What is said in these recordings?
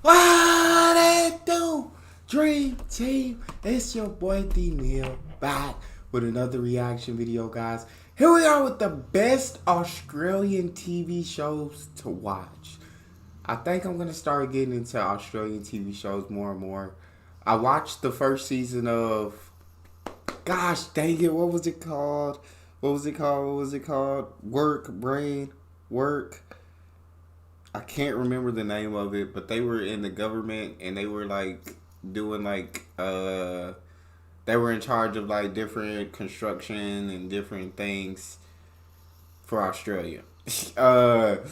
What it do? Dream Team, it's your boy Neal back with another reaction video, guys. Here we are with the best Australian TV shows to watch. I think I'm going to start getting into Australian TV shows more and more. I watched the first season of, gosh dang it, what was it called? Work. I can't remember the name of it, but they were in the government and they were like doing like they were in charge of like different construction and different things for Australia. But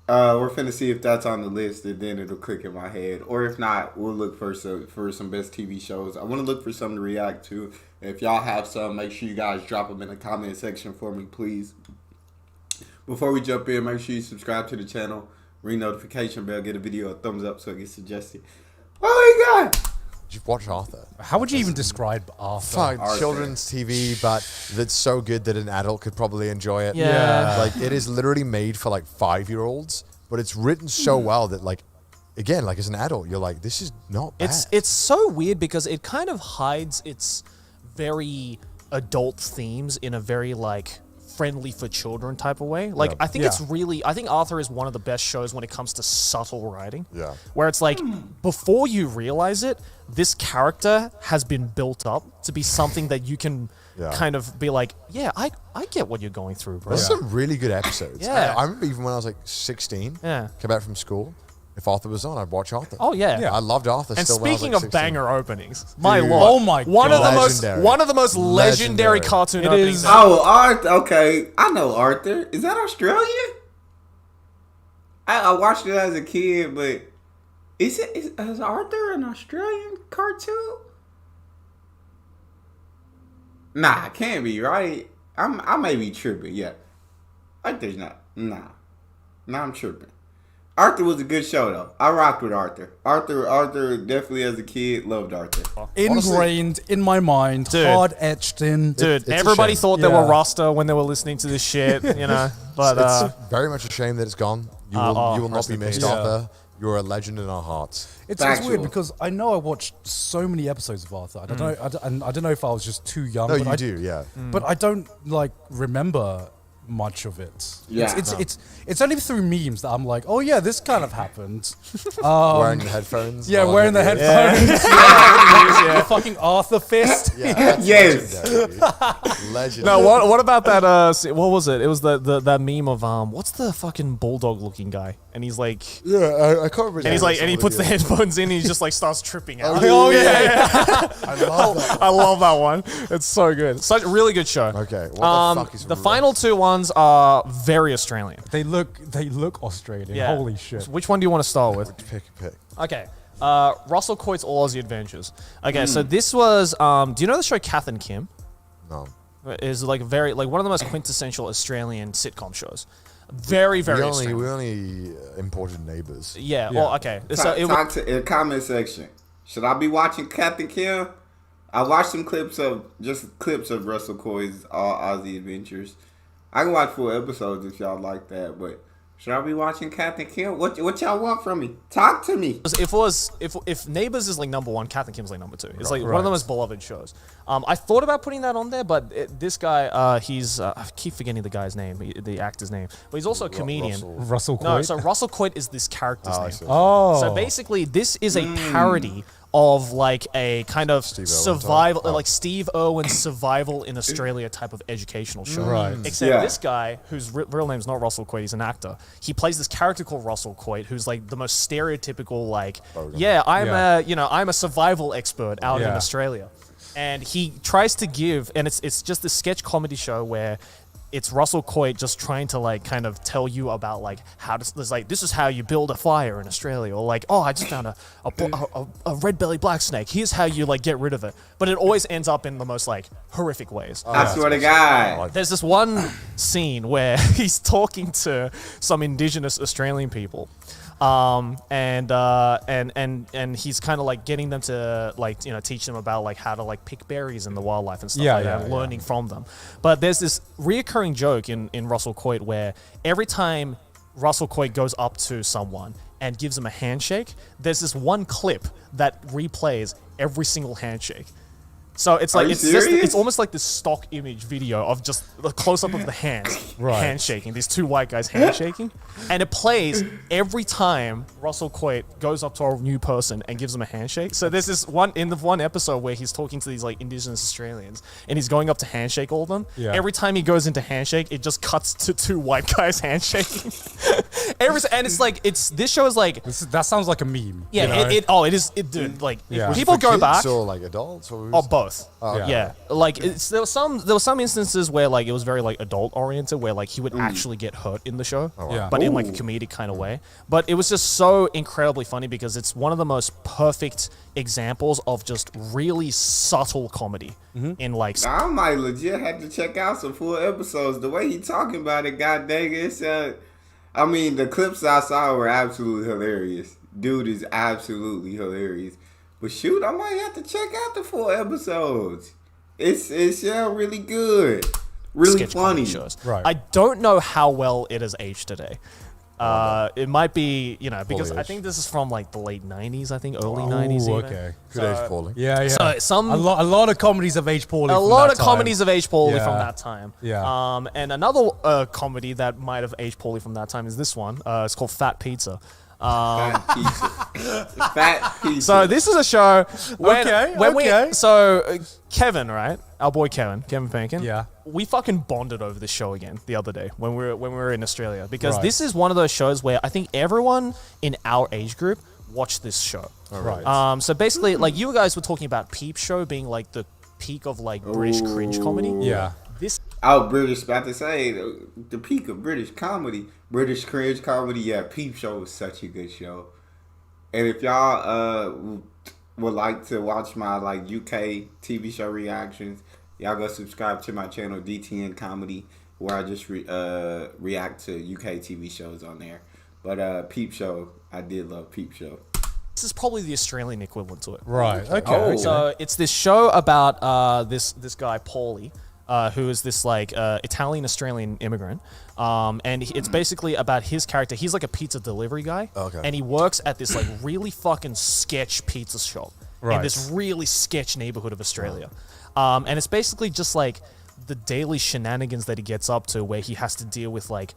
we're finna see if that's on the list, and then it'll click in my head. Or if not, we'll look for some best TV shows. I want to look for something to react to. If y'all have some, make sure you guys drop them in the comment section for me, please. Before we jump in, make sure you subscribe to the channel, ring notification bell, get a video a thumbs up so it gets suggested. What we got? Did you watch Arthur? How would you even describe Arthur? Fine, children's TV, but that's so good that an adult could probably enjoy it. Yeah. Like, it is literally made for like 5-year-olds, but it's written so well that like, again, like as an adult, you're like, this is not bad. It's so weird because it kind of hides its very adult themes in a very like friendly for children type of way. Like, I think it's really, I think Arthur is one of the best shows when it comes to subtle writing. Yeah. Where it's like, before you realize it, this character has been built up to be something that you can kind of be like, yeah, I get what you're going through, bro. There's some really good episodes. Yeah. I remember even when I was like 16, came back from school, if Arthur was on, I'd watch Arthur. Oh yeah. I loved Arthur. And still speaking when I was, of like, 16. banger openings, my lord, oh my one God. of the most legendary cartoon openings. Oh, Arthur. Okay, I know Arthur. Is that Australian? I watched it as a kid, but is Arthur an Australian cartoon? Nah, it can't be, right? I may be tripping. Yeah, Arthur's not. Nah, I'm tripping. Arthur was a good show though. I rocked with Arthur. Arthur definitely as a kid loved Arthur. Ingrained in my mind, Dude. hard etched in. Dude, It's a everybody shame. thought they were Rasta when they were listening to this shit, you know. But it's very much a shame that it's gone. You will not be missed, Arthur. You're a legend in our hearts. It's weird because I know I watched so many episodes of Arthur. I don't know. I don't know if I was just too young. No, but you do, yeah. But I don't like remember much of it. Yeah. It's only through memes that I'm like, oh yeah, this kind of happened. Wearing the headphones. Yeah, wearing the headphones. The fucking Arthur fist. Yeah, Yes. Legendary. no, what about that? What was it? It was that meme of what's the fucking bulldog looking guy? And he's like, Yeah, I can't remember. and he's like, and he puts the headphones in, and he just like starts tripping out. Oh, yeah. I love that. I love that one. It's so good. Such a really good show. Okay, what the fuck is the final two ones are very Australian. They look Australian. Yeah. Holy shit. So which one do you want to start with? Pick. Okay. Russell Coit's All Aussie Adventures. Okay, so this was. Do you know the show Kath and Kim? No. Is like one of the most quintessential Australian sitcom shows. Very We Australian. only imported Neighbours. Yeah. Well, okay. So Talk to in the comment section. Should I be watching Captain Kim? I watched some clips of Russell Coy's All Aussie Adventures. I can watch full episodes if y'all like that, but should I be watching Captain Kim? What y'all want from me? Talk to me. if Neighbours is like number one, Kath and Kim's like number two. It's like one of the most beloved shows. I thought about putting that on there, but this guy, he's I keep forgetting the guy's name, the actor's name, but he's also a comedian. Russell Coit. No, so Russell Coit is this character's name. Oh. So basically, this is a parody of like a kind of survival, like Steve Irwin's survival in Australia type of educational show. Right. Except this guy, whose real name's not Russell Coit, he's an actor. He plays this character called Russell Coit, who's like the most stereotypical, like, I'm a survival expert out in Australia. And he tries to give, and it's just a sketch comedy show where it's Russell Coit just trying to like kind of tell you about like how to, like, this is how you build a fire in Australia, or like, oh, I just found a red belly black snake. Here's how you like get rid of it. But it always ends up in the most like horrific ways. I swear to God. There's this one scene where he's talking to some indigenous Australian people. And he's kind of like getting them to like, teach them about like how to like pick berries in the wildlife and stuff that, learning from them. But there's this reoccurring joke in Russell Coit where every time Russell Coight goes up to someone and gives him a handshake, there's this one clip that replays every single handshake. So it's like it's almost like this stock image video of just a close up of the hands handshaking. These two white guys handshaking, and it plays every time Russell Coight goes up to a new person and gives them a handshake. So there's this one in the one episode where he's talking to these like Indigenous Australians, and he's going up to handshake all of them. Yeah. Every time he goes into handshake, it just cuts to two white guys handshaking. And it's like this show is like that sounds like a meme. Yeah, you know? it is dude. Like Was people it for go kids back or like adults or both. Oh, yeah. Like there were some instances where like it was very like adult oriented, where like he would actually get hurt in the show, but in like a comedic kind of way. But it was just so incredibly funny because it's one of the most perfect examples of just really subtle comedy in like. I might legit have to check out some full episodes. The way he talking about it, god dang it, I mean, the clips I saw were absolutely hilarious. Dude is absolutely hilarious. But shoot, I might have to check out the full episodes. It's really good, really sketch funny. Shows. Right. I don't know how well it has aged today. It might be, because I think this is from like the late 90s, I think early 90s even. Okay. Good age poorly. Yeah. So a lot of comedies have aged poorly. A lot of comedies have aged poorly from that time. Yeah. And another comedy that might have aged poorly from that time is this one. It's called Fat Pizza. Fat pizza. Fat pizza. So this is a show when Okay. So Kevin, right? Our boy Kevin Pankin. Yeah. We fucking bonded over this show again the other day when we were in Australia, because Right. this is one of those shows where I think everyone in our age group watched this show. Right. So basically, like you guys were talking about Peep Show being like the peak of like British cringe comedy. Yeah. This British, about to say, the peak of British comedy, British cringe comedy, yeah, Peep Show was such a good show. And if y'all would like to watch my like UK TV show reactions, y'all go subscribe to my channel, DTN Comedy, where I just react to UK TV shows on there. But Peep Show, I did love Peep Show. This is probably the Australian equivalent to it. Right. Okay. Oh. So it's this show about this guy Paulie, who is this like Italian Australian immigrant, and it's basically about his character. He's like a pizza delivery guy, and he works at this like really fucking sketch pizza shop in this really sketch neighborhood of Australia, and it's basically just like the daily shenanigans that he gets up to, where he has to deal with like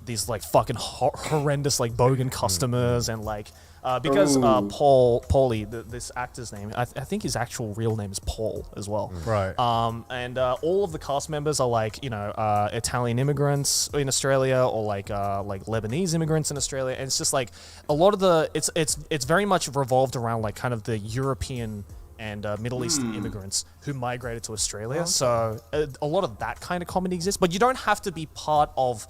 these like fucking horrendous like bogan customers and like. Because Paulie, this actor's name, I think his actual real name is Paul as well. Right. And all of the cast members are like, Italian immigrants in Australia or like Lebanese immigrants in Australia. And it's just like a lot of it's very much revolved around like kind of the European and Middle Eastern immigrants who migrated to Australia. So a lot of that kind of comedy exists, but you don't have to be part of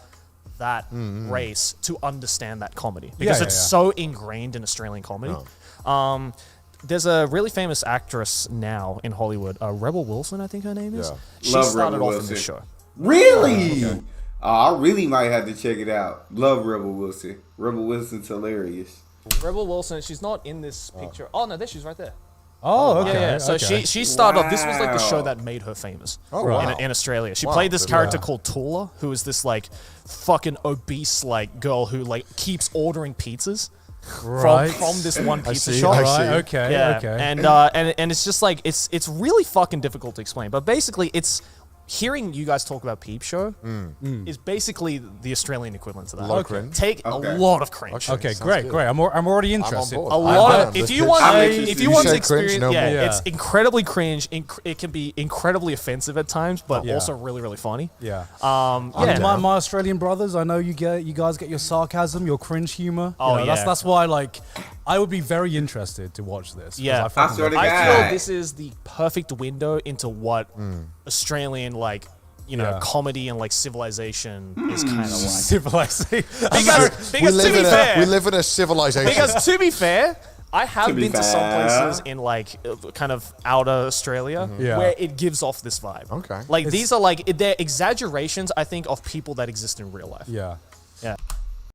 that race to understand that comedy, because it's so ingrained in Australian comedy. There's a really famous actress now in Hollywood, Rebel Wilson, I think her name is. She Love started Rebel off in Wilson. this show. Really? Okay. I really might have to check it out. Love Rebel Wilson. Rebel Wilson's hilarious. Rebel Wilson, she's not in this picture. Oh no, there she's right there. Oh, okay. Yeah. So she started off. This was like the show that made her famous in Australia. She played this character called Tula, who is this like fucking obese like girl who like keeps ordering pizzas from this one pizza shop. Right. Okay. Yeah. Okay. And it's just like it's really fucking difficult to explain. But basically, it's hearing you guys talk about Peep Show is basically the Australian equivalent to that. A lot of cringe. Take a lot of cringe. Okay, great. I'm already interested. I'm on A board. lot of if you want to say experience, cringe, no more. it's incredibly cringe. It can be incredibly offensive at times, but also really really funny. Yeah. Yeah. My Australian brothers, I know you guys get your sarcasm, your cringe humor. Oh, yeah. That's why like I would be very interested to watch this. Yeah. I swear to I God. feel this is the perfect window into what Australian like comedy and like civilization is kind of like. Civilization. Because to be fair, we live in a civilization. because to be fair, I have be been to some fair. places in like kind of outer Australia Yeah. where it gives off this vibe. Okay. Like these are like they're exaggerations, I think, of people that exist in real life. Yeah. Yeah.